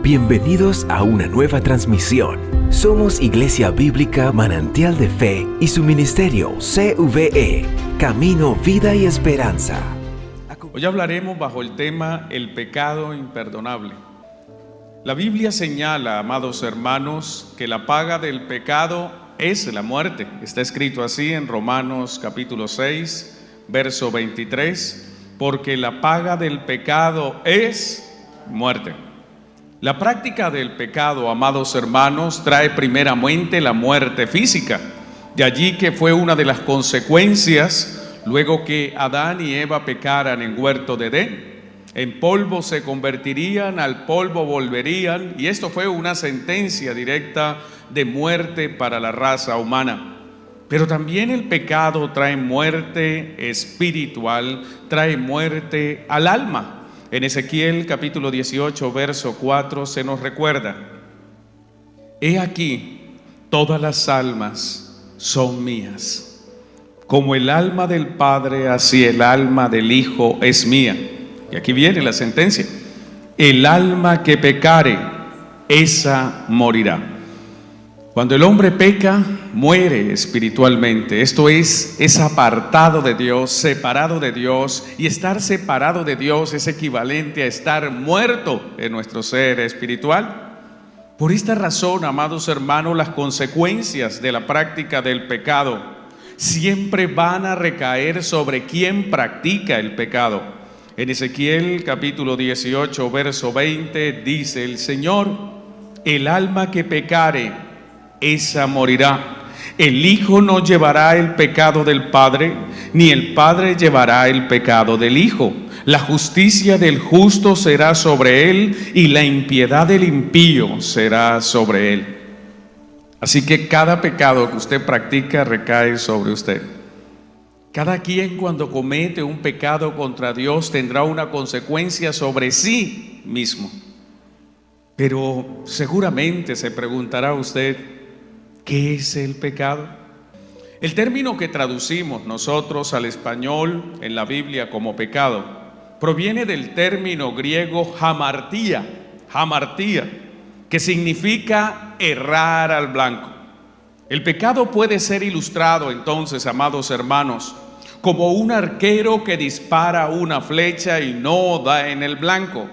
Bienvenidos a una nueva transmisión. Somos Iglesia Bíblica Manantial de Fe y su ministerio CVE, Camino, Vida y Esperanza. Hoy hablaremos bajo el tema el pecado imperdonable. La Biblia señala, amados hermanos, que la paga del pecado es la muerte. Está escrito así en Romanos capítulo 6, verso 23, porque la paga del pecado es muerte. La práctica del pecado, amados hermanos, trae primeramente la muerte física. De allí que fue una de las consecuencias luego que Adán y Eva pecaran en huerto de Edén. En polvo se convertirían, al polvo volverían, y esto fue una sentencia directa de muerte para la raza humana. Pero también el pecado trae muerte espiritual, trae muerte al alma. En Ezequiel capítulo 18, verso 4 se nos recuerda: he aquí, todas las almas son mías. Como el alma del Padre, así el alma del Hijo es mía. Y aquí viene la sentencia: el alma que pecare, esa morirá. Cuando el hombre peca, muere espiritualmente. Esto es apartado de Dios, separado de Dios. Y estar separado de Dios es equivalente a estar muerto en nuestro ser espiritual. Por esta razón, amados hermanos, las consecuencias de la práctica del pecado siempre van a recaer sobre quien practica el pecado. En Ezequiel capítulo 18, verso 20, dice el Señor: el alma que pecare, esa morirá. El Hijo no llevará el pecado del Padre, ni el Padre llevará el pecado del Hijo. La justicia del justo será sobre él, y la impiedad del impío será sobre él. Así que cada pecado que usted practica recae sobre usted. Cada quien, cuando comete un pecado contra Dios, tendrá una consecuencia sobre sí mismo. Pero seguramente se preguntará usted: ¿qué es el pecado? El término que traducimos nosotros al español en la Biblia como pecado proviene del término griego hamartía, que significa errar al blanco. El pecado puede ser ilustrado entonces, amados hermanos, como un arquero que dispara una flecha y no da en el blanco.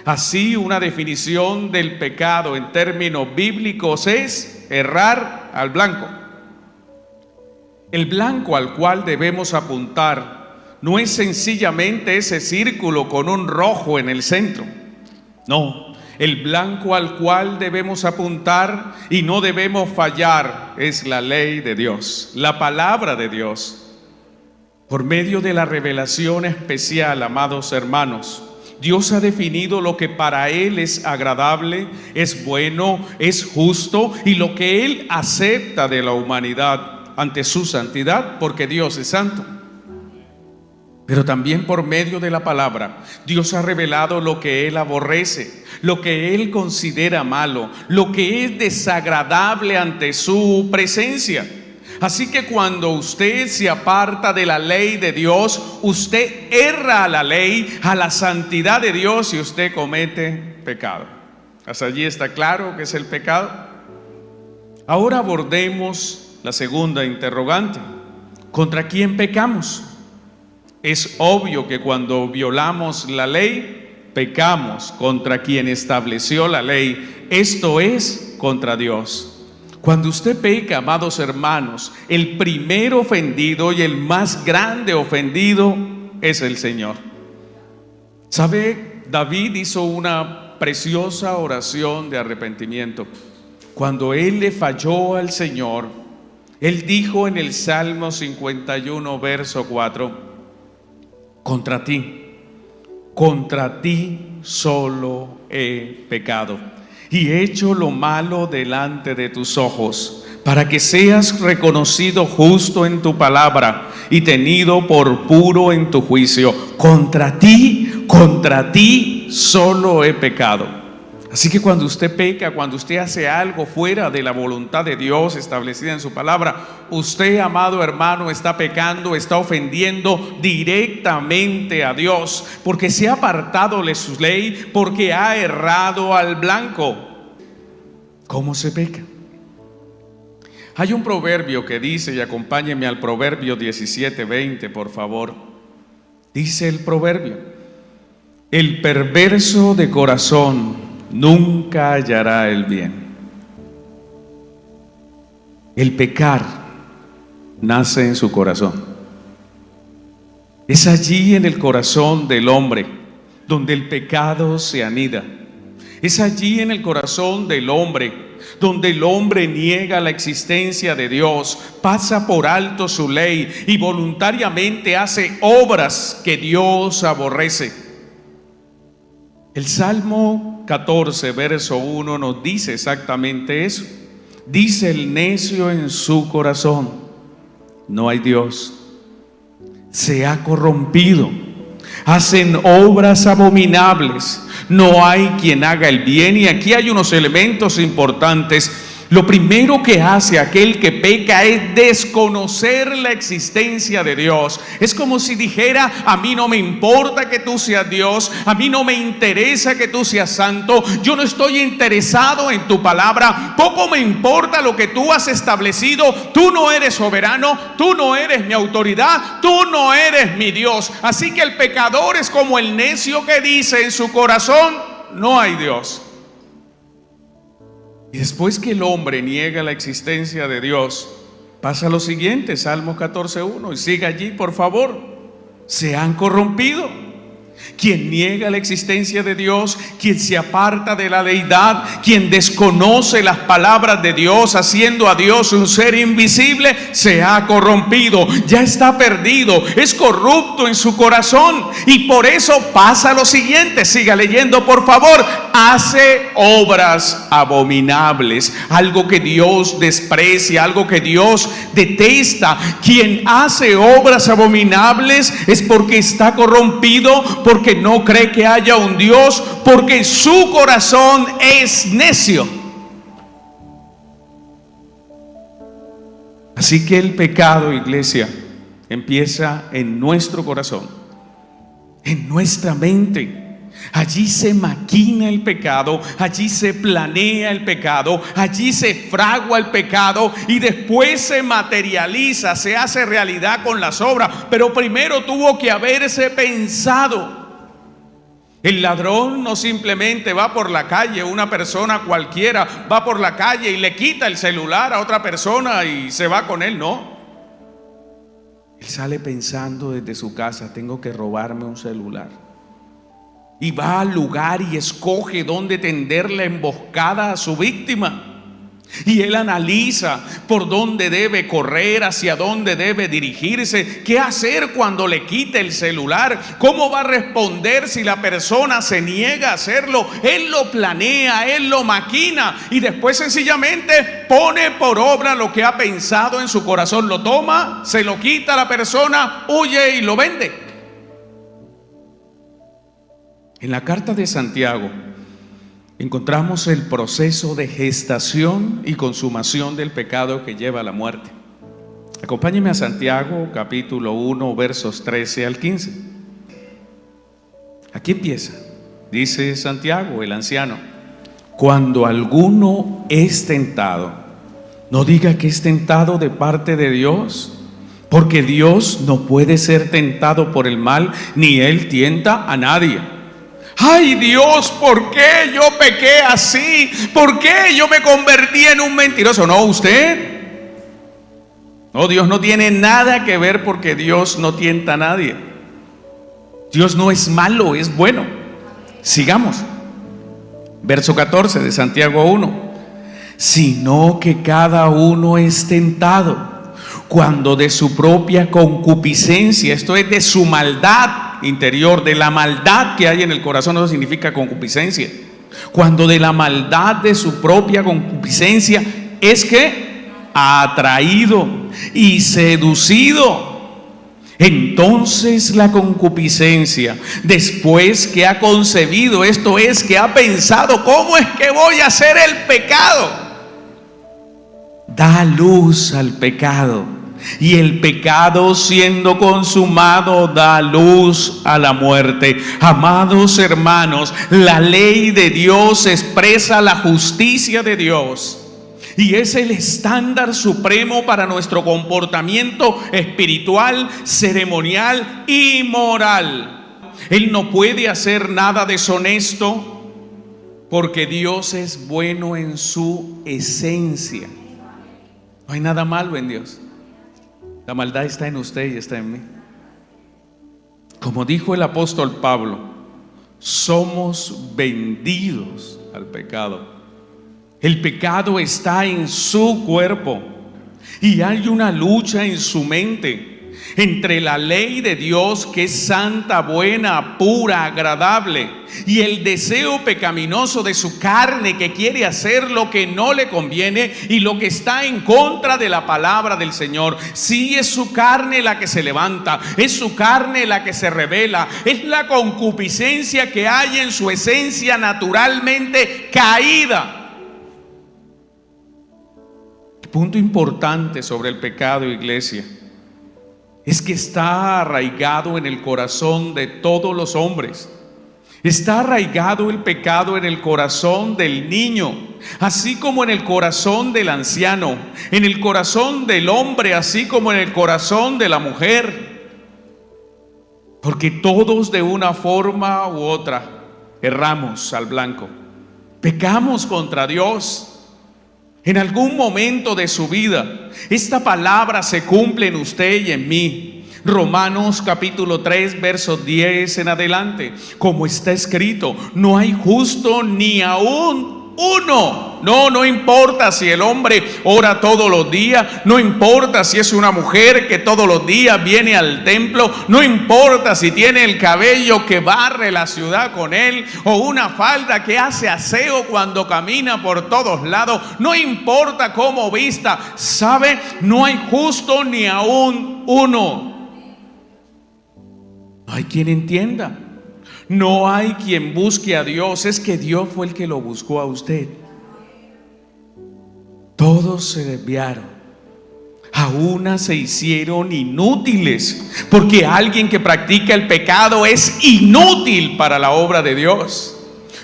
Así, una definición del pecado en términos bíblicos es errar al blanco. El blanco al cual debemos apuntar no es sencillamente ese círculo con un rojo en el centro. No, el blanco al cual debemos apuntar y no debemos fallar es la ley de Dios, la palabra de Dios. Por medio de la revelación especial, amados hermanos, Dios ha definido lo que para Él es agradable, es bueno, es justo, y lo que Él acepta de la humanidad ante su santidad, porque Dios es santo. Pero también por medio de la palabra, Dios ha revelado lo que Él aborrece, lo que Él considera malo, lo que es desagradable ante su presencia. Así que cuando usted se aparta de la ley de Dios, usted erra a la ley, a la santidad de Dios, y usted comete pecado. ¿Hasta allí está claro qué es el pecado? Ahora abordemos la segunda interrogante: ¿contra quién pecamos? Es obvio que cuando violamos la ley, pecamos contra quien estableció la ley, esto es, contra Dios. Cuando usted peca, amados hermanos, el primer ofendido y el más grande ofendido es el Señor. ¿Sabe? David hizo una preciosa oración de arrepentimiento. Cuando él le falló al Señor, él dijo en el Salmo 51, verso 4: contra ti solo he pecado y he hecho lo malo delante de tus ojos, para que seas reconocido justo en tu palabra y tenido por puro en tu juicio. Contra ti solo he pecado. Así que cuando usted peca, cuando usted hace algo fuera de la voluntad de Dios establecida en su palabra, usted, amado hermano, está pecando, está ofendiendo directamente a Dios, porque se ha apartado de su ley, porque ha errado al blanco. ¿Cómo se peca? Hay un proverbio que dice, y acompáñenme al proverbio 17:20, por favor. Dice el proverbio: el perverso de corazón nunca hallará el bien. El pecar nace en su corazón. Es allí en el corazón del hombre donde el pecado se anida. Es allí en el corazón del hombre donde el hombre niega la existencia de Dios, pasa por alto su ley y voluntariamente hace obras que Dios aborrece. El Salmo 14, verso 1 nos dice exactamente eso. Dice el necio en su corazón: no hay Dios. Se ha corrompido, hacen obras abominables, no hay quien haga el bien. Y aquí hay unos elementos importantes. Lo primero que hace aquel que peca es desconocer la existencia de Dios. Es como si dijera: a mí no me importa que tú seas Dios, a mí no me interesa que tú seas santo, yo no estoy interesado en tu palabra, poco me importa lo que tú has establecido, tú no eres soberano, tú no eres mi autoridad, tú no eres mi Dios. Así que el pecador es como el necio que dice en su corazón: no hay Dios. Y después que el hombre niega la existencia de Dios, pasa lo siguiente, Salmos 14:1, y sigue allí, por favor: se han corrompido. Quien niega la existencia de Dios, quien se aparta de la deidad, quien desconoce las palabras de Dios, haciendo a Dios un ser invisible, se ha corrompido, ya está perdido, es corrupto en su corazón. Y por eso pasa lo siguiente, siga leyendo por favor: hace obras abominables, algo que Dios desprecia, algo que Dios detesta. Quien hace obras abominables es porque está corrompido, porque no cree que haya un Dios, porque su corazón es necio. Así que el pecado, iglesia, empieza en nuestro corazón, en nuestra mente. Allí se maquina el pecado, allí se planea el pecado, allí se fragua el pecado y después se materializa, se hace realidad con las obras. Pero primero tuvo que haberse pensado. El ladrón no simplemente va por la calle, una persona cualquiera va por la calle y le quita el celular a otra persona y se va con él, no. Él sale pensando desde su casa: tengo que robarme un celular. Y va al lugar y escoge dónde tender la emboscada a su víctima. Y él analiza por dónde debe correr, hacia dónde debe dirigirse, qué hacer cuando le quite el celular, cómo va a responder si la persona se niega a hacerlo. Él lo planea, él lo maquina y después sencillamente pone por obra lo que ha pensado en su corazón. Lo toma, se lo quita a la persona, huye y lo vende. En la carta de Santiago encontramos el proceso de gestación y consumación del pecado que lleva a la muerte. Acompáñeme a Santiago capítulo 1 versos 13 al 15. Aquí empieza. Dice Santiago, el anciano: cuando alguno es tentado, no diga que es tentado de parte de Dios, porque Dios no puede ser tentado por el mal, ni Él tienta a nadie. Ay Dios, ¿por qué yo pequé así? ¿Por qué yo me convertí en un mentiroso? No, usted. No, Dios no tiene nada que ver, porque Dios no tienta a nadie. Dios no es malo, es bueno. Sigamos. Verso 14 de Santiago 1. Sino que cada uno es tentado cuando de su propia concupiscencia, esto es de su maldad interior, de la maldad que hay en el corazón, eso significa concupiscencia. Cuando de la maldad de su propia concupiscencia es que atraído y seducido. Entonces la concupiscencia, después que ha concebido, esto es, que ha pensado, ¿cómo es que voy a hacer el pecado? Da luz al pecado, y el pecado, siendo consumado, da luz a la muerte. Amados hermanos, la ley de Dios expresa la justicia de Dios. Y es el estándar supremo para nuestro comportamiento espiritual, ceremonial y moral. Él no puede hacer nada deshonesto, porque Dios es bueno en su esencia. No hay nada malo en Dios. La maldad está en usted y está en mí. Como dijo el apóstol Pablo, somos vendidos al pecado. El pecado está en su cuerpo y hay una lucha en su mente entre la ley de Dios, que es santa, buena, pura, agradable, y el deseo pecaminoso de su carne, que quiere hacer lo que no le conviene y lo que está en contra de la palabra del Señor. Sí, es su carne la que se levanta, es su carne la que se revela, es la concupiscencia que hay en su esencia naturalmente caída. Punto importante sobre el pecado, iglesia, es que está arraigado en el corazón de todos los hombres. Está arraigado el pecado en el corazón del niño, así como en el corazón del anciano, en el corazón del hombre, así como en el corazón de la mujer. Porque todos, de una forma u otra, erramos al blanco, pecamos contra Dios. En algún momento de su vida, esta palabra se cumple en usted y en mí. Romanos capítulo 3, versos 10 en adelante. Como está escrito, no hay justo ni aún uno. No importa si el hombre ora todos los días, no importa si es una mujer que todos los días viene al templo, no importa si tiene el cabello que barre la ciudad con él, o una falda que hace aseo cuando camina por todos lados, no importa cómo vista, ¿sabe? No hay justo ni aún uno. No hay quien entienda, no hay quien busque a Dios. Es que Dios fue el que lo buscó a usted. Todos se desviaron, a una se hicieron inútiles, porque alguien que practica el pecado es inútil para la obra de Dios.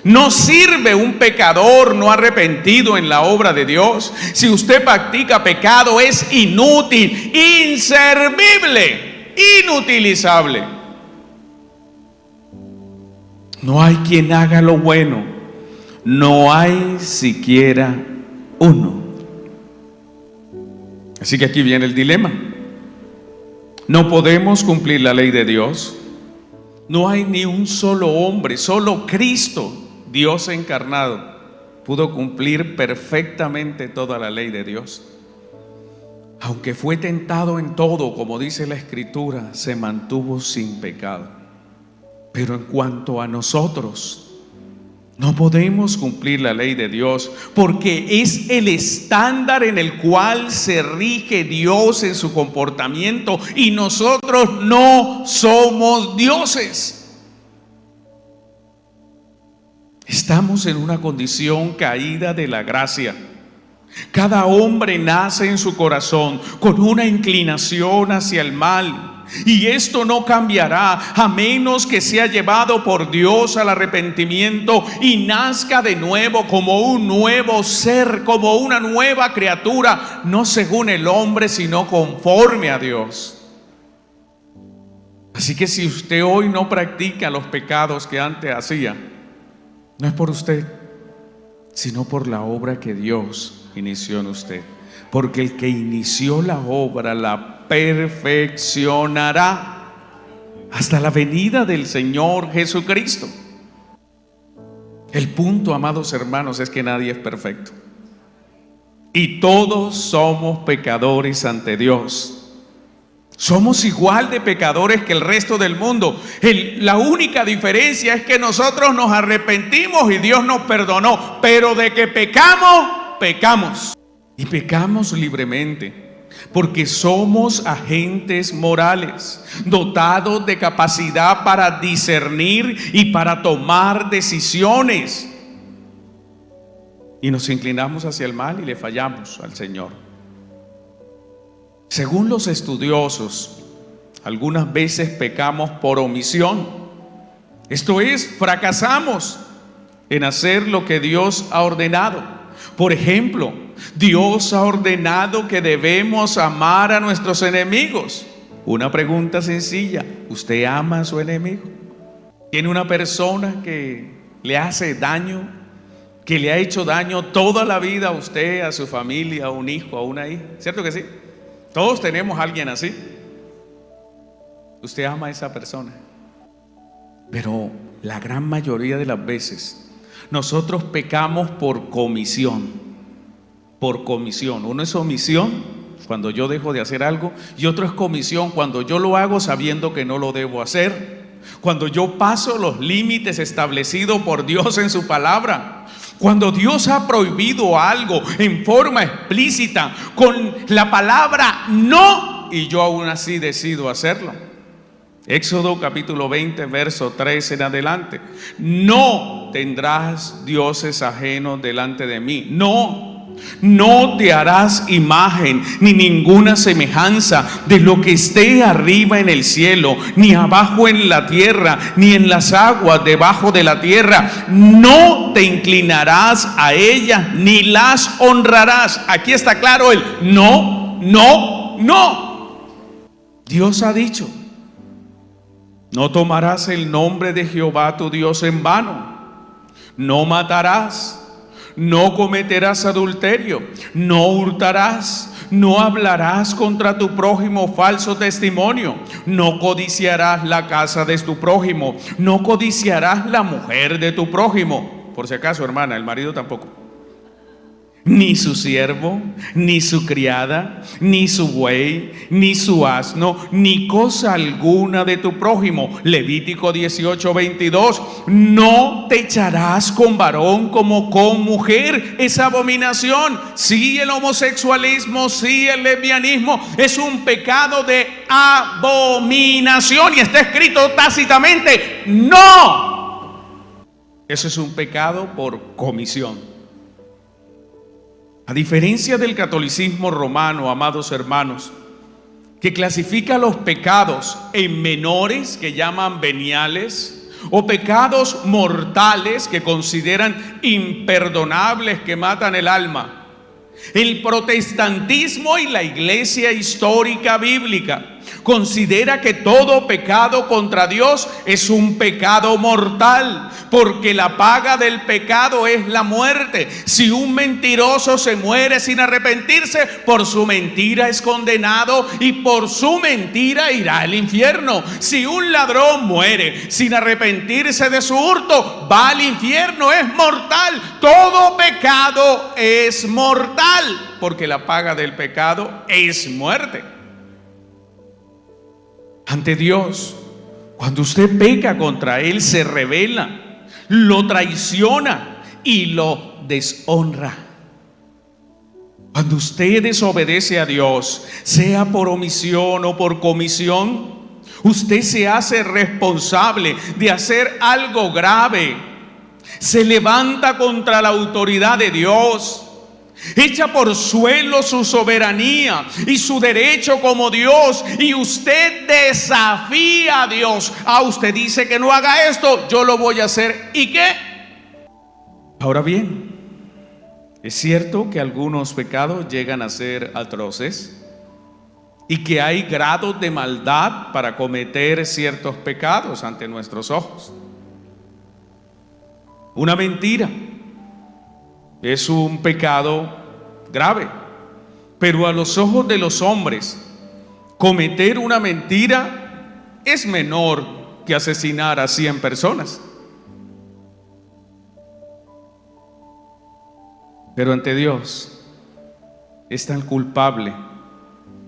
No sirve un pecador no arrepentido en la obra de Dios. Si usted practica pecado, es inútil, inservible, inutilizable. No hay quien haga lo bueno, no hay siquiera uno. Así que aquí viene el dilema. No podemos cumplir la ley de Dios. No hay ni un solo hombre, solo Cristo, Dios encarnado, pudo cumplir perfectamente toda la ley de Dios. Aunque fue tentado en todo, como dice la Escritura, se mantuvo sin pecado. Pero en cuanto a nosotros, no podemos cumplir la ley de Dios, porque es el estándar en el cual se rige Dios en su comportamiento, y nosotros no somos dioses. Estamos en una condición caída de la gracia. Cada hombre nace en su corazón con una inclinación hacia el mal. Y esto no cambiará a menos que sea llevado por Dios al arrepentimiento y nazca de nuevo como un nuevo ser, como una nueva criatura, no según el hombre, sino conforme a Dios. Así que si usted hoy no practica los pecados que antes hacía, no es por usted, sino por la obra que Dios inició en usted. Porque el que inició la obra la perfeccionará hasta la venida del Señor Jesucristo. El punto, amados hermanos, es que nadie es perfecto. Y todos somos pecadores ante Dios. Somos igual de pecadores que el resto del mundo. La única diferencia es que nosotros nos arrepentimos y Dios nos perdonó. Pero de que pecamos, pecamos. Y pecamos libremente. porque somos agentes morales, dotados de capacidad para discernir y para tomar decisiones. Y nos inclinamos hacia el mal y le fallamos al Señor. Según los estudiosos, algunas veces pecamos por omisión. Esto es, fracasamos en hacer lo que Dios ha ordenado. Por ejemplo, Dios ha ordenado que debemos amar a nuestros enemigos. Una pregunta sencilla: ¿usted ama a su enemigo? ¿Tiene una persona que le hace daño, que le ha hecho daño toda la vida a usted, a su familia, a un hijo, a una hija? ¿Cierto que sí? Todos tenemos a alguien así. Usted ama a esa persona. Pero la gran mayoría de las veces nosotros pecamos por comisión. Por comisión. Uno es omisión cuando yo dejo de hacer algo, y otro es comisión cuando yo lo hago sabiendo que no lo debo hacer. Cuando yo paso los límites establecidos por Dios en su palabra. Cuando Dios ha prohibido algo en forma explícita con la palabra no, y yo aún así decido hacerlo. Éxodo capítulo 20, verso 3 en adelante. No tendrás dioses ajenos delante de mí. No te harás imagen ni ninguna semejanza de lo que esté arriba en el cielo, ni abajo en la tierra, ni en las aguas debajo de la tierra. No te inclinarás a ellas ni las honrarás. Aquí está claro el no. Dios ha dicho: no tomarás el nombre de Jehová tu Dios en vano. No matarás. No cometerás adulterio. No hurtarás. No hablarás contra tu prójimo falso testimonio. No codiciarás la casa de tu prójimo. No codiciarás la mujer de tu prójimo. Por si acaso, hermana, el marido tampoco. Ni su siervo, ni su criada, ni su buey, ni su asno, ni cosa alguna de tu prójimo. Levítico 18:22. No te echarás con varón como con mujer. Es abominación. Sí, el homosexualismo, sí, el lesbianismo es un pecado de abominación, y está escrito tácitamente: no. Eso es un pecado por comisión. A diferencia del catolicismo romano, amados hermanos, que clasifica los pecados en menores, que llaman veniales, o pecados mortales, que consideran imperdonables, que matan el alma, el protestantismo y la iglesia histórica bíblica considera que todo pecado contra Dios es un pecado mortal, porque la paga del pecado es la muerte. Si un mentiroso se muere sin arrepentirse, por su mentira es condenado y por su mentira irá al infierno. Si un ladrón muere sin arrepentirse de su hurto, va al infierno, es mortal. Todo pecado es mortal, porque la paga del pecado es muerte. Ante Dios, cuando usted peca contra Él, se rebela, lo traiciona y lo deshonra. Cuando usted desobedece a Dios, sea por omisión o por comisión, usted se hace responsable de hacer algo grave. Se levanta contra la autoridad de Dios, echa por suelo su soberanía y su derecho como Dios, y usted desafía a Dios. Usted dice que no haga esto, yo lo voy a hacer. ¿Y qué? Ahora bien, es cierto que algunos pecados llegan a ser atroces y que hay grados de maldad para cometer ciertos pecados ante nuestros ojos. Una mentira es un pecado grave, pero a los ojos de los hombres, cometer una mentira es menor que asesinar a 100 personas. Pero ante Dios es tan culpable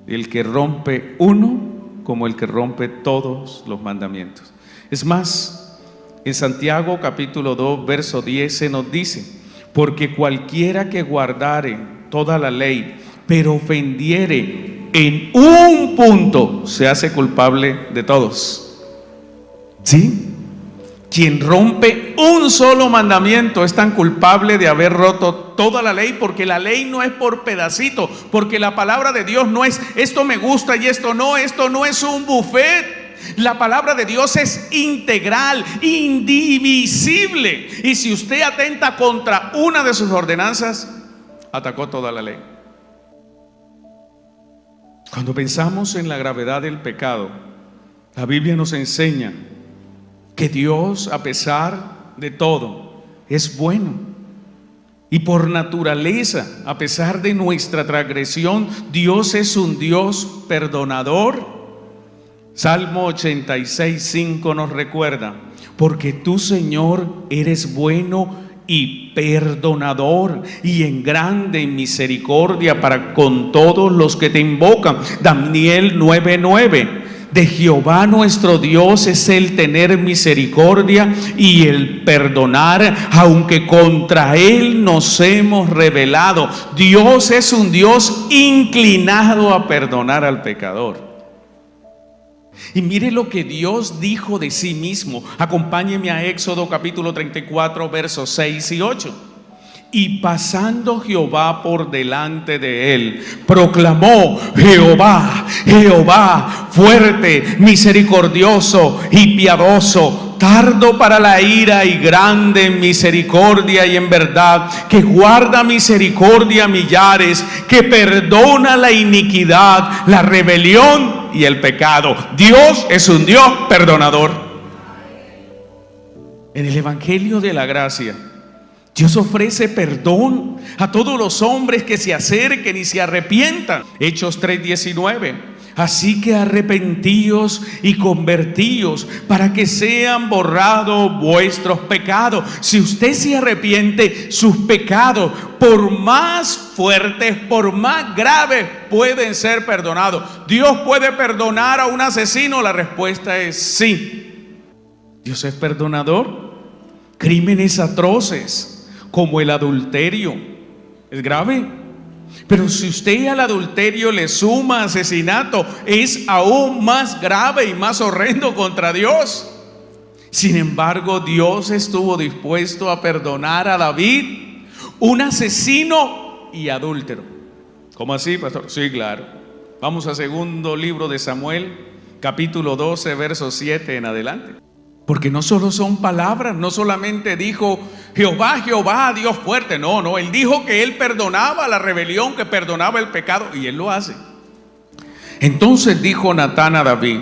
el que rompe uno como el que rompe todos los mandamientos. Es más, en Santiago capítulo 2, verso 10 se nos dice: porque cualquiera que guardare toda la ley, pero ofendiere en un punto se hace culpable de todos. ¿Sí? Quien rompe un solo mandamiento es tan culpable de haber roto toda la ley, porque la ley no es por pedacito, porque la palabra de Dios no es esto me gusta y esto no es un buffet. La palabra de Dios es integral, indivisible. Y si usted atenta contra una de sus ordenanzas, atacó toda la ley. Cuando pensamos en la gravedad del pecado, la Biblia nos enseña que Dios, a pesar de todo, es bueno. Y por naturaleza, a pesar de nuestra transgresión, Dios es un Dios perdonador. Salmo 86:5 nos recuerda: porque tú, Señor, eres bueno y perdonador y en grande misericordia para con todos los que te invocan. Daniel 9:9: de Jehová nuestro Dios es el tener misericordia y el perdonar, aunque contra él nos hemos rebelado. Dios es un Dios inclinado a perdonar al pecador. Y mire lo que Dios dijo de sí mismo. Acompáñeme a Éxodo capítulo 34, versos 6 y 8. Y pasando Jehová por delante de él, proclamó: Jehová, Jehová, fuerte, misericordioso y piadoso, tardo para la ira y grande en misericordia y en verdad, que guarda misericordia a millares, que perdona la iniquidad, la rebelión y el pecado. Dios es un Dios perdonador. En el Evangelio de la Gracia, Dios ofrece perdón a todos los hombres que se acerquen y se arrepientan. Hechos 3:19: así que arrepentíos y convertíos para que sean borrados vuestros pecados. Si usted se arrepiente, sus pecados, por más fuertes, por más graves, pueden ser perdonados. ¿Dios puede perdonar a un asesino? La respuesta es sí. Dios es perdonador. Crímenes atroces como el adulterio es grave, pero si usted al adulterio le suma asesinato, es aún más grave y más horrendo contra Dios. Sin embargo, Dios estuvo dispuesto a perdonar a David, un asesino y adúltero. ¿Cómo así, pastor? Sí, claro. Vamos a segundo libro de Samuel, capítulo 12, versos 7 en adelante. Porque no solo son palabras, no solamente dijo Jehová, Jehová, Dios fuerte. No, él dijo que él perdonaba la rebelión, que perdonaba el pecado, y él lo hace. Entonces dijo Natán a David: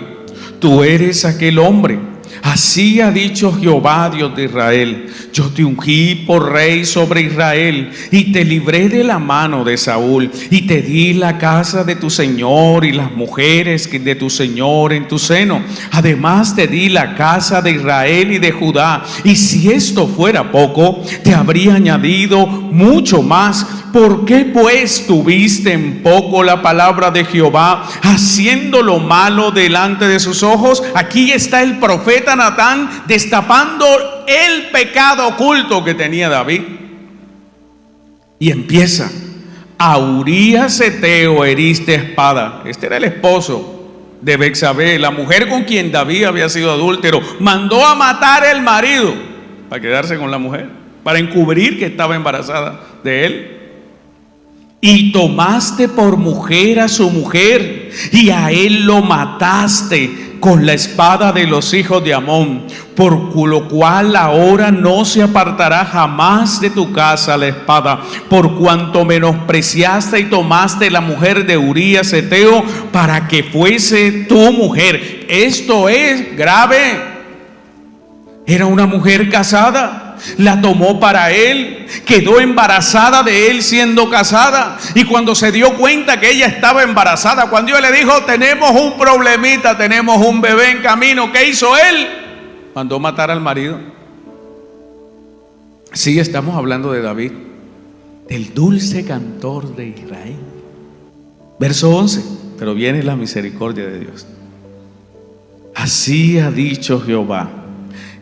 tú eres aquel hombre. Así ha dicho Jehová, Dios de Israel: yo te ungí por rey sobre Israel y te libré de la mano de Saúl y te di la casa de tu señor y las mujeres de tu señor en tu seno. Además te di la casa de Israel y de Judá, y si esto fuera poco, te habría añadido mucho más. ¿Por qué pues tuviste en poco la palabra de Jehová, haciendo lo malo delante de sus ojos? Aquí está el profeta Natán destapando el pecado oculto que tenía David. Y empieza: a Urías Eteo heriste a espada. Este era el esposo de Betsabé, la mujer con quien David había sido adúltero. Mandó a matar el marido para quedarse con la mujer, para encubrir que estaba embarazada de él. Y tomaste por mujer a su mujer, y a él lo mataste con la espada de los hijos de Amón, por lo cual ahora no se apartará jamás de tu casa la espada, por cuanto menospreciaste y tomaste la mujer de Urías Eteo para que fuese tu mujer. Esto es grave. Era una mujer casada. La tomó para él, quedó embarazada de él siendo casada, y cuando se dio cuenta que ella estaba embarazada, cuando Dios le dijo: tenemos un problemita, tenemos un bebé en camino, ¿qué hizo él? Mandó matar al marido. Sí, estamos hablando de David, del dulce cantor de Israel. Verso 11, pero viene la misericordia de Dios. Así ha dicho Jehová: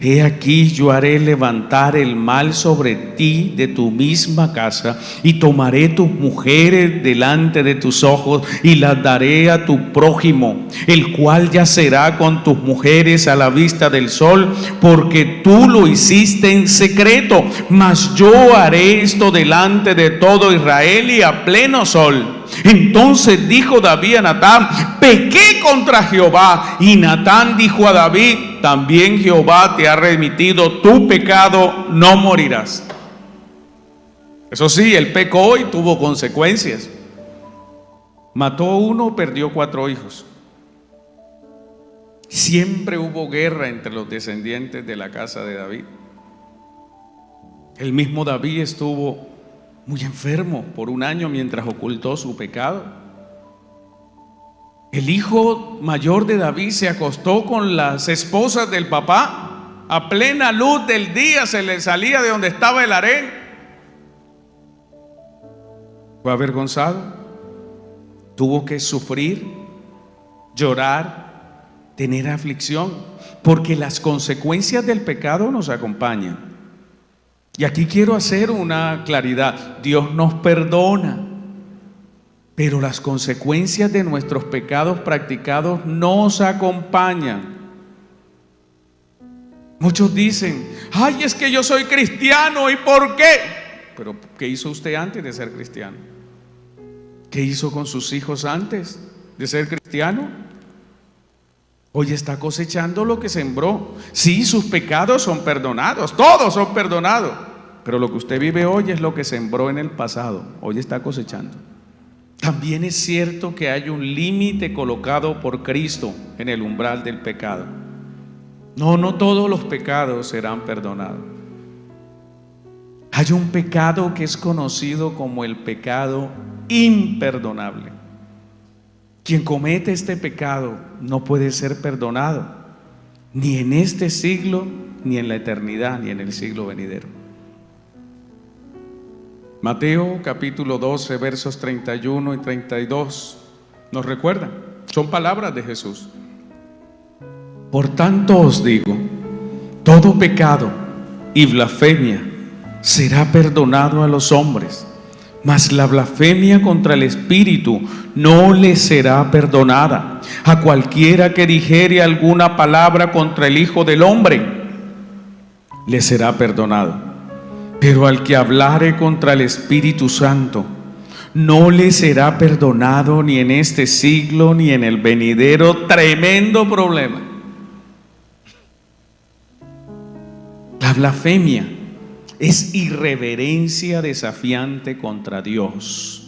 he aquí yo haré levantar el mal sobre ti de tu misma casa, y tomaré tus mujeres delante de tus ojos, y las daré a tu prójimo, el cual yacerá con tus mujeres a la vista del sol, porque tú lo hiciste en secreto, mas yo haré esto delante de todo Israel y a pleno sol. Entonces dijo David a Natán: pequé contra Jehová. Y Natán dijo a David: también Jehová te ha remitido tu pecado, no morirás. Eso sí, él pecó y tuvo consecuencias. Mató a uno, perdió 4 hijos. Siempre hubo guerra entre los descendientes de la casa de David. El mismo David estuvo muy enfermo por 1 año mientras ocultó su pecado. El hijo mayor de David se acostó con las esposas del papá. A plena luz del día se le salía de donde estaba el harén. Fue avergonzado. Tuvo que sufrir, llorar, tener aflicción, porque las consecuencias del pecado nos acompañan. Y aquí quiero hacer una claridad: Dios nos perdona, pero las consecuencias de nuestros pecados practicados nos acompañan. Muchos dicen: ay, es que yo soy cristiano, ¿y por qué? Pero ¿qué hizo usted antes de ser cristiano? ¿Qué hizo con sus hijos antes de ser cristiano? Hoy está cosechando lo que sembró. Sí, sus pecados son perdonados, todos son perdonados, pero lo que usted vive hoy es lo que sembró en el pasado. Hoy está cosechando. También es cierto que hay un límite colocado por Cristo en el umbral del pecado. No todos los pecados serán perdonados. Hay un pecado que es conocido como el pecado imperdonable. Quien comete este pecado no puede ser perdonado, ni en este siglo, ni en la eternidad, ni en el siglo venidero. Mateo capítulo 12, versos 31 y 32 nos recuerdan, son palabras de Jesús. Por tanto os digo, todo pecado y blasfemia será perdonado a los hombres, mas la blasfemia contra el Espíritu no le será perdonada. A cualquiera que dijere alguna palabra contra el Hijo del Hombre, le será perdonado. Pero al que hablare contra el Espíritu Santo, no le será perdonado ni en este siglo ni en el venidero. Tremendo problema. La blasfemia es irreverencia desafiante contra Dios.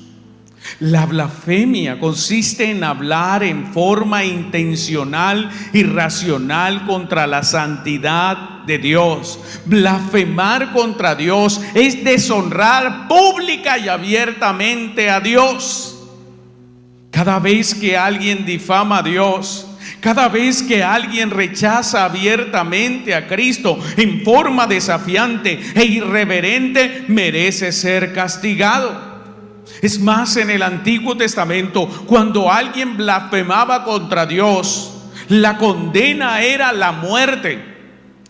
La blasfemia consiste en hablar en forma intencional y racional contra la santidad de Dios. Blasfemar contra Dios es deshonrar pública y abiertamente a Dios. Cada vez que alguien difama a Dios, cada vez que alguien rechaza abiertamente a Cristo en forma desafiante e irreverente, merece ser castigado. Es más, en el Antiguo Testamento, cuando alguien blasfemaba contra Dios, la condena era la muerte.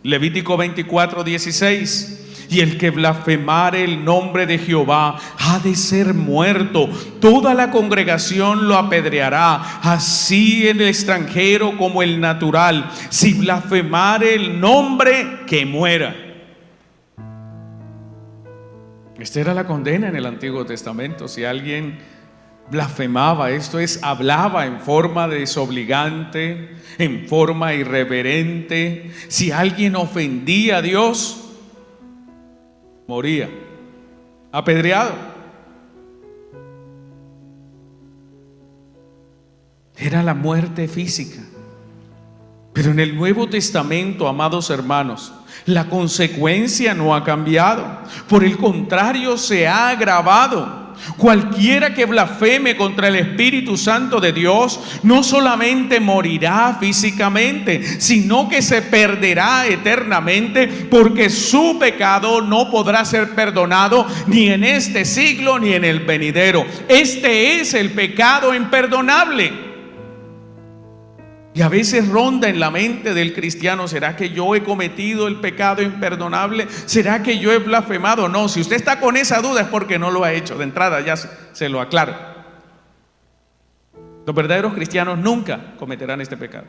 Levítico 24:16. Y el que blasfemare el nombre de Jehová ha de ser muerto. Toda la congregación lo apedreará, así el extranjero como el natural. Si blasfemare el nombre, que muera. Esta era la condena en el Antiguo Testamento. Si alguien blasfemaba, esto es, hablaba en forma desobligante, en forma irreverente, si alguien ofendía a Dios, moría apedreado. Era la muerte física. Pero en el Nuevo Testamento, amados hermanos, la consecuencia no ha cambiado. Por el contrario, se ha agravado. Cualquiera que blasfeme contra el Espíritu Santo de Dios no solamente morirá físicamente, sino que se perderá eternamente, porque su pecado no podrá ser perdonado ni en este siglo ni en el venidero. Este es el pecado imperdonable. Y a veces ronda en la mente del cristiano: ¿será que yo he cometido el pecado imperdonable? ¿Será que yo he blasfemado? No, si usted está con esa duda es porque no lo ha hecho. De entrada ya se lo aclaro. Los verdaderos cristianos nunca cometerán este pecado.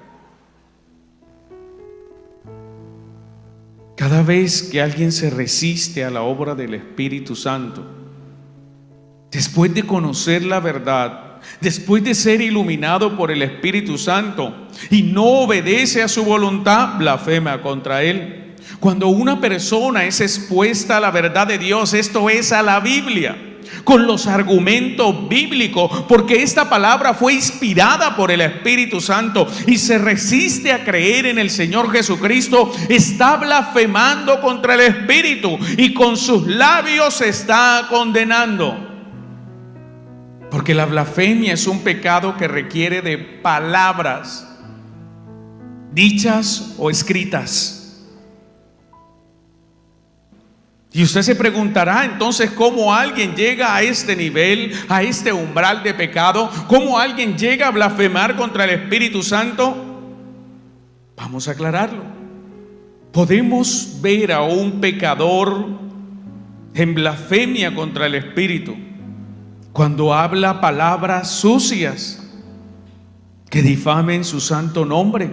Cada vez que alguien se resiste a la obra del Espíritu Santo, después de conocer la verdad, después de ser iluminado por el Espíritu Santo y no obedece a su voluntad, blasfema contra él. Cuando una persona es expuesta a la verdad de Dios, esto es a la Biblia, con los argumentos bíblicos, porque esta palabra fue inspirada por el Espíritu Santo, y se resiste a creer en el Señor Jesucristo, está blasfemando contra el Espíritu y con sus labios se está condenando. Porque la blasfemia es un pecado que requiere de palabras dichas o escritas. Y usted se preguntará entonces cómo alguien llega a este nivel, a este umbral de pecado, cómo alguien llega a blasfemar contra el Espíritu Santo. Vamos a aclararlo. Podemos ver a un pecador en blasfemia contra el Espíritu cuando habla palabras sucias que difamen su santo nombre.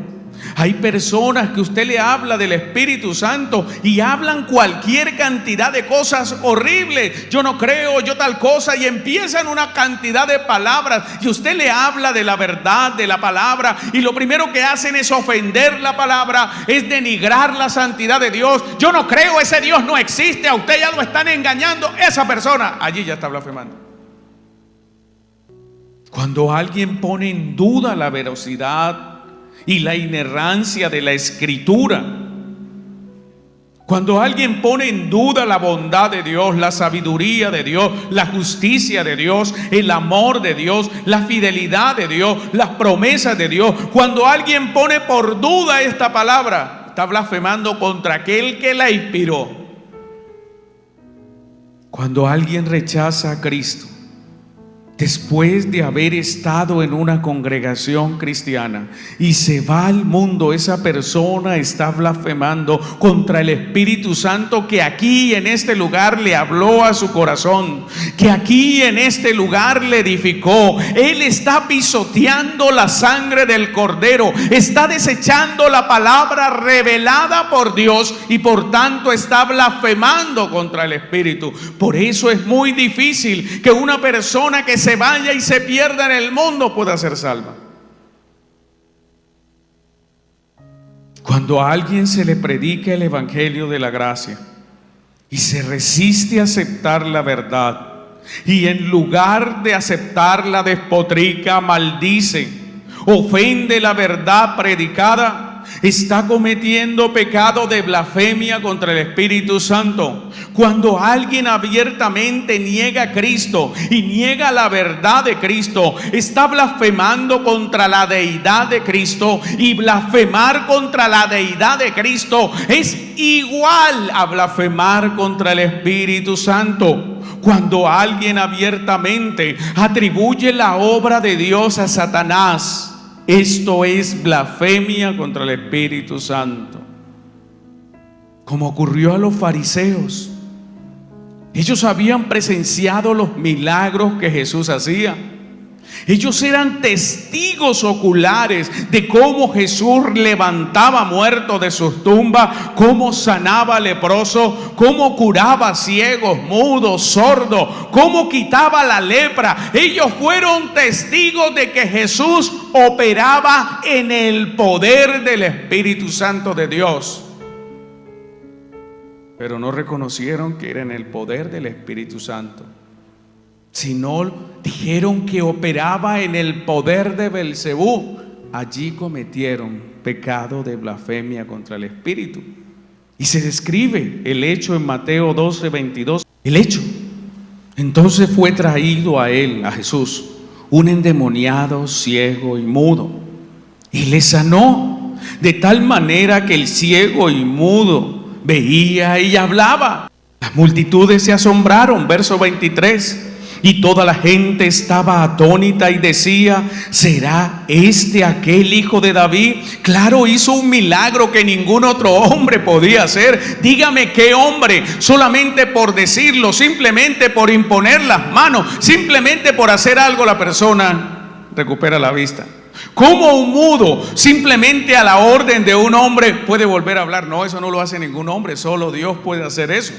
Hay personas que usted le habla del Espíritu Santo y hablan cualquier cantidad de cosas horribles. Yo no creo, yo tal cosa, y empiezan una cantidad de palabras, y usted le habla de la verdad, de la palabra, y lo primero que hacen es ofender la palabra, es denigrar la santidad de Dios. Yo no creo, ese Dios no existe, a usted ya lo están engañando. Esa persona allí ya está blasfemando. Cuando alguien pone en duda la veracidad y la inerrancia de la Escritura, cuando alguien pone en duda la bondad de Dios, la sabiduría de Dios, la justicia de Dios, el amor de Dios, la fidelidad de Dios, las promesas de Dios, cuando alguien pone por duda esta palabra, está blasfemando contra aquel que la inspiró. Cuando alguien rechaza a Cristo después de haber estado en una congregación cristiana y se va al mundo, esa persona está blasfemando contra el Espíritu Santo que aquí en este lugar le habló a su corazón, que aquí en este lugar le edificó. Él está pisoteando la sangre del Cordero, está desechando la palabra revelada por Dios y por tanto está blasfemando contra el Espíritu. Por eso es muy difícil que una persona que se vaya y se pierda en el mundo pueda ser salva. Cuando a alguien se le predica el evangelio de la gracia y se resiste a aceptar la verdad, y en lugar de aceptarla despotrica, maldice, ofende la verdad predicada, está cometiendo pecado de blasfemia contra el Espíritu Santo. Cuando alguien abiertamente niega a Cristo y niega la verdad de Cristo, está blasfemando contra la deidad de Cristo, y blasfemar contra la deidad de Cristo es igual a blasfemar contra el Espíritu Santo. Cuando alguien abiertamente atribuye la obra de Dios a Satanás, esto es blasfemia contra el Espíritu Santo. Como ocurrió a los fariseos, ellos habían presenciado los milagros que Jesús hacía. Ellos eran testigos oculares de cómo Jesús levantaba muertos de sus tumbas, cómo sanaba leprosos, cómo curaba ciegos, mudos, sordos, cómo quitaba la lepra. Ellos fueron testigos de que Jesús operaba en el poder del Espíritu Santo de Dios. Pero no reconocieron que era en el poder del Espíritu Santo, sino dijeron que operaba en el poder de Belcebú. Allí cometieron pecado de blasfemia contra el Espíritu. Y se describe el hecho en Mateo 12:22. El hecho. Entonces fue traído a él, a Jesús, un endemoniado, ciego y mudo, y le sanó de tal manera que el ciego y mudo veía y hablaba. Las multitudes se asombraron, verso 23, Y toda la gente estaba atónita y decía: ¿será este aquel hijo de David? Claro, hizo un milagro que ningún otro hombre podía hacer. Dígame qué hombre, solamente por decirlo, simplemente por imponer las manos, simplemente por hacer algo, la persona recupera la vista. ¿Cómo un mudo, simplemente a la orden de un hombre, puede volver a hablar? No, eso no lo hace ningún hombre, solo Dios puede hacer eso.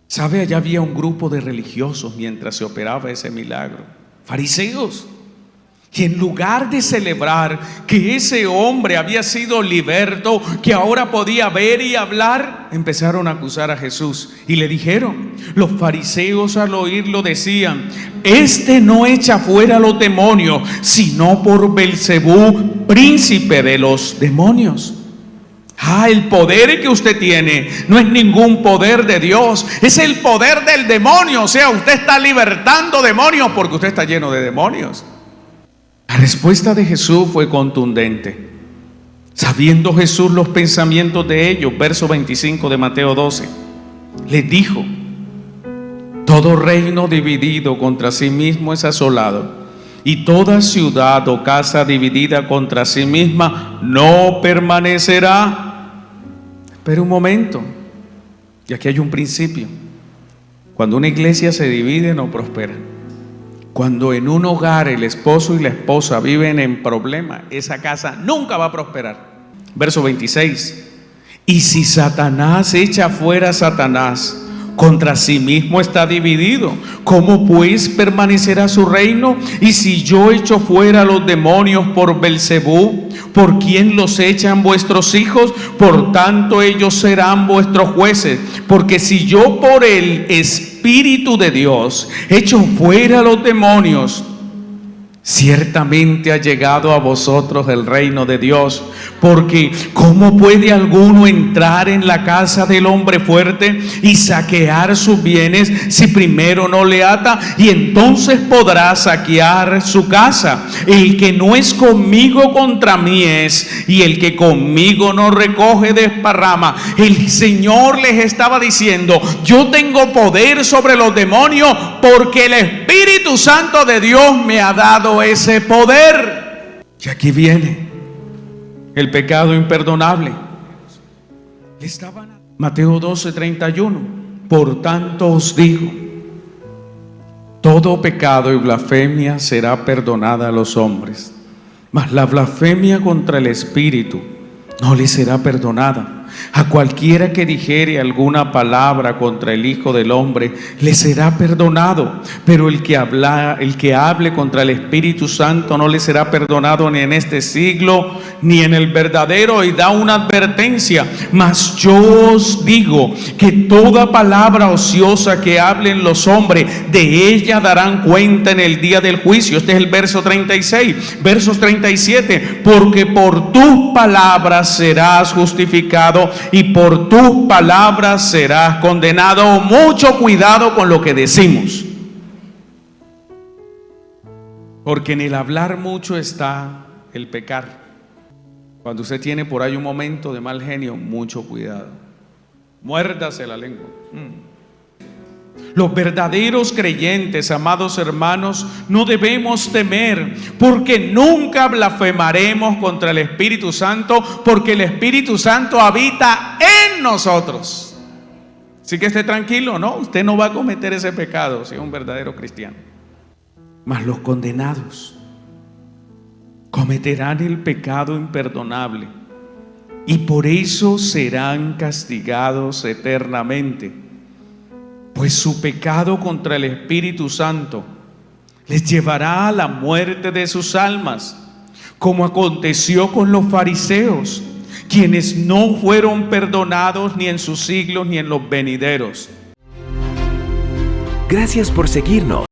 ¿Sabe? Allá había un grupo de religiosos mientras se operaba ese milagro, fariseos, y en lugar de celebrar que ese hombre había sido liberto, que ahora podía ver y hablar, empezaron a acusar a Jesús y le dijeron, los fariseos al oírlo decían: este no echa fuera a los demonios, sino por Belcebú, príncipe de los demonios. El poder que usted tiene no es ningún poder de Dios, es el poder del demonio. O sea, usted está libertando demonios porque usted está lleno de demonios. La respuesta de Jesús fue contundente. Sabiendo Jesús los pensamientos de ellos, verso 25 de Mateo 12, les dijo: todo reino dividido contra sí mismo es asolado, y toda ciudad o casa dividida contra sí misma no permanecerá. Pero un momento, y aquí hay un principio. Cuando una iglesia se divide, no prospera. Cuando en un hogar el esposo y la esposa viven en problemas, esa casa nunca va a prosperar. Verso 26. Y si Satanás echa fuera a Satanás, contra sí mismo está dividido. ¿Cómo pues permanecerá su reino? Y si yo echo fuera a los demonios por Belcebú, ¿por quién los echan vuestros hijos? Por tanto ellos serán vuestros jueces. Porque si yo por el Espíritu de Dios echo fuera a los demonios, ciertamente ha llegado a vosotros el reino de Dios. Porque ¿cómo puede alguno entrar en la casa del hombre fuerte y saquear sus bienes si primero no le ata? Y entonces podrá saquear su casa. El que no es conmigo contra mí es, y el que conmigo no recoge desparrama. El Señor les estaba diciendo: yo tengo poder sobre los demonios porque el Espíritu Santo de Dios me ha dado ese poder. Y aquí viene el pecado imperdonable. Mateo 12:31. Por tanto os digo, todo pecado y blasfemia será perdonada a los hombres, mas la blasfemia contra el Espíritu no le será perdonada. A cualquiera que dijere alguna palabra contra el Hijo del Hombre le será perdonado, pero el que hable contra el Espíritu Santo no le será perdonado ni en este siglo ni en el verdadero. Y da una advertencia: mas yo os digo que toda palabra ociosa que hablen los hombres, de ella darán cuenta en el día del juicio. Este es el verso 36. Versos 37. Porque por tus palabras serás justificado y por tus palabras serás condenado. Mucho cuidado con lo que decimos, porque en el hablar mucho está el pecar. Cuando usted tiene por ahí un momento de mal genio, mucho cuidado, muérdase la lengua. Los verdaderos creyentes, amados hermanos, no debemos temer, porque nunca blasfemaremos contra el Espíritu Santo, porque el Espíritu Santo habita en nosotros. Así que esté tranquilo, ¿no? Usted no va a cometer ese pecado si es un verdadero cristiano. Mas los condenados cometerán el pecado imperdonable y por eso serán castigados eternamente. Pues su pecado contra el Espíritu Santo les llevará a la muerte de sus almas, como aconteció con los fariseos, quienes no fueron perdonados ni en sus siglos ni en los venideros. Gracias por seguirnos